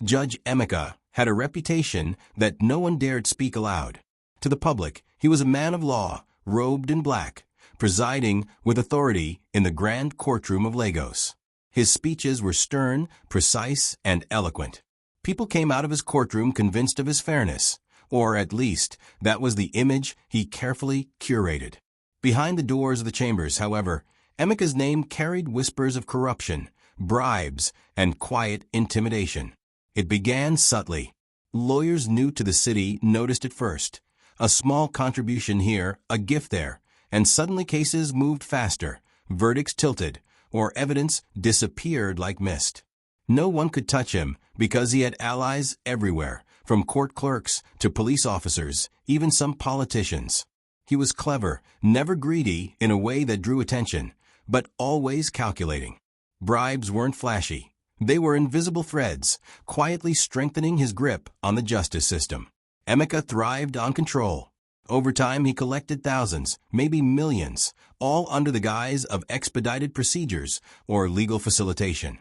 Judge Emeka had a reputation that no one dared speak aloud. To the public, he was a man of law, robed in black, presiding with authority in the grand courtroom of Lagos. His speeches were stern, precise, and eloquent. People came out of his courtroom convinced of his fairness, or at least that was the image he carefully curated. Behind the doors of the chambers, however, Emeka's name carried whispers of corruption, bribes, and quiet intimidation. It began subtly. Lawyers new to the city noticed it first. A small contribution here, a gift there, and suddenly cases moved faster, verdicts tilted, or evidence disappeared like mist. No one could touch him because he had allies everywhere, from court clerks to police officers, even some politicians. He was clever, never greedy in a way that drew attention, but always calculating. Bribes weren't flashy. They were invisible threads, quietly strengthening his grip on the justice system. Emeka thrived on control. Over time, he collected thousands, maybe millions, all under the guise of expedited procedures or legal facilitation.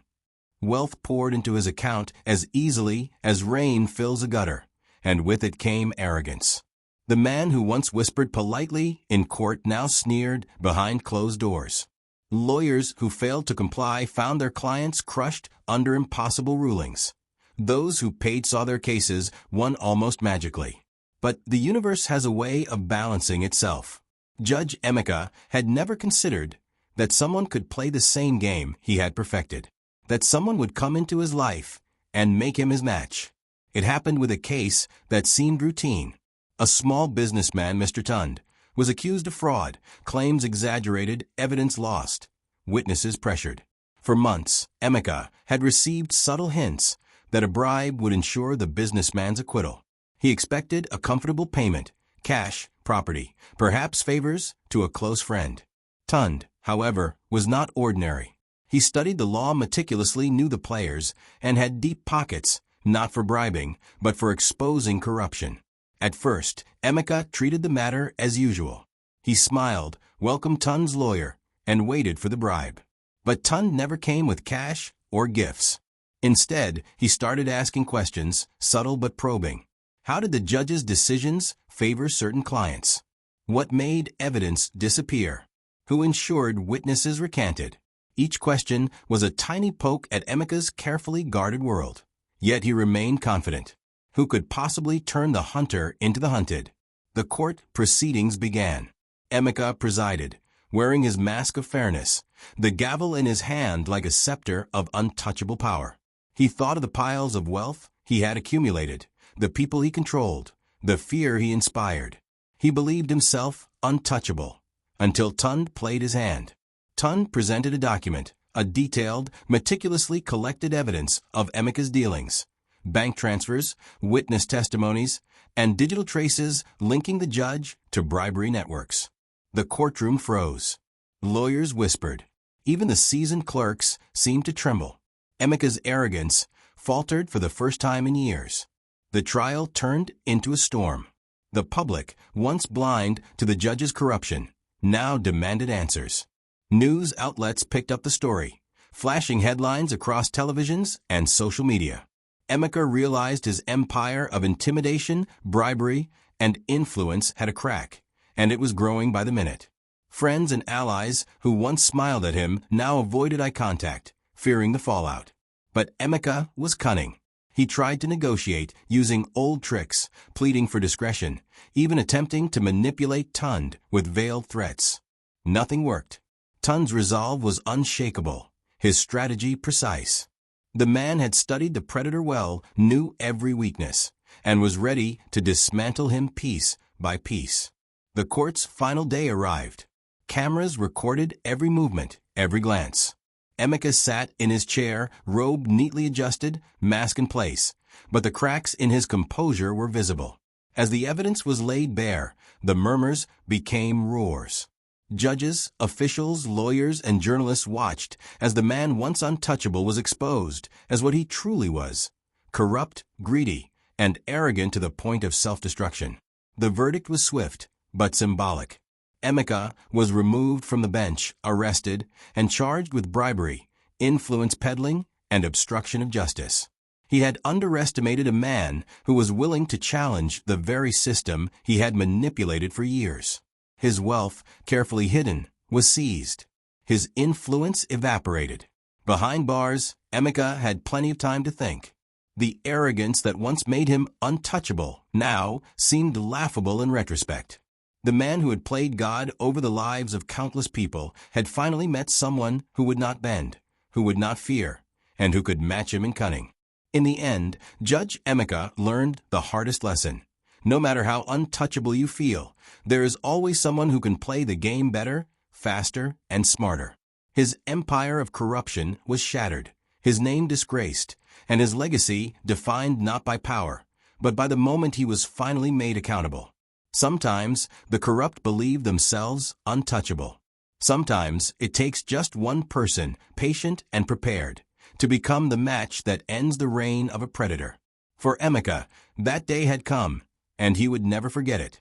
Wealth poured into his account as easily as rain fills a gutter, and with it came arrogance. The man who once whispered politely in court now sneered behind closed doors. Lawyers who failed to comply found their clients crushed under impossible rulings. Those who paid saw their cases won almost magically. But the universe has a way of balancing itself. Judge Emeka had never considered that someone could play the same game he had perfected, that someone would come into his life and make him his match. It happened with a case that seemed routine. A small businessman, Mr. Tund, was accused of fraud, claims exaggerated, evidence lost, witnesses pressured. For months, Emeka had received subtle hints that a bribe would ensure the businessman's acquittal. He expected a comfortable payment, cash, property, perhaps favors to a close friend. Tund, however, was not ordinary. He studied the law meticulously, knew the players, and had deep pockets, not for bribing, but for exposing corruption. At first, Emeka treated the matter as usual. He smiled, welcomed Tund's lawyer, and waited for the bribe. But Tund never came with cash or gifts. Instead, he started asking questions, subtle but probing. How did the judge's decisions favor certain clients? What made evidence disappear? Who ensured witnesses recanted? Each question was a tiny poke at Emeka's carefully guarded world. Yet he remained confident. Who could possibly turn the hunter into the hunted? The court proceedings began. Emeka presided, wearing his mask of fairness, the gavel in his hand like a scepter of untouchable power. He thought of the piles of wealth he had accumulated, the people he controlled, the fear he inspired. He believed himself untouchable, until Tund played his hand. Tund presented a document, a detailed, meticulously collected evidence of Emeka's dealings. Bank transfers, witness testimonies, and digital traces linking the judge to bribery networks. The courtroom froze. Lawyers whispered. Even the seasoned clerks seemed to tremble. Emeka's arrogance faltered for the first time in years. The trial turned into a storm. The public, once blind to the judge's corruption, now demanded answers. News outlets picked up the story, flashing headlines across televisions and social media. Emeka realized his empire of intimidation, bribery, and influence had a crack, and it was growing by the minute. Friends and allies who once smiled at him now avoided eye contact, fearing the fallout. But Emeka was cunning. He tried to negotiate using old tricks, pleading for discretion, even attempting to manipulate Tund with veiled threats. Nothing worked. Tund's resolve was unshakable, his strategy precise. The man had studied the predator well, knew every weakness, and was ready to dismantle him piece by piece. The court's final day arrived. Cameras recorded every movement, every glance. Emeka sat in his chair, robe neatly adjusted, mask in place, but the cracks in his composure were visible. As the evidence was laid bare, the murmurs became roars. Judges, officials, lawyers, and journalists watched as the man once untouchable was exposed as what he truly was: corrupt, greedy, and arrogant to the point of self-destruction. The verdict was swift, but symbolic. Emeka was removed from the bench, arrested, and charged with bribery, influence peddling, and obstruction of justice. He had underestimated a man who was willing to challenge the very system he had manipulated for years. His wealth, carefully hidden, was seized. His influence evaporated. Behind bars, Emeka had plenty of time to think. The arrogance that once made him untouchable now seemed laughable in retrospect. The man who had played God over the lives of countless people had finally met someone who would not bend, who would not fear, and who could match him in cunning. In the end, Judge Emeka learned the hardest lesson. No matter how untouchable you feel, there is always someone who can play the game better, faster, and smarter. His empire of corruption was shattered, his name disgraced, and his legacy defined not by power, but by the moment he was finally made accountable. Sometimes the corrupt believe themselves untouchable. Sometimes it takes just one person, patient and prepared, to become the match that ends the reign of a predator. For Emeka, that day had come, and he would never forget it.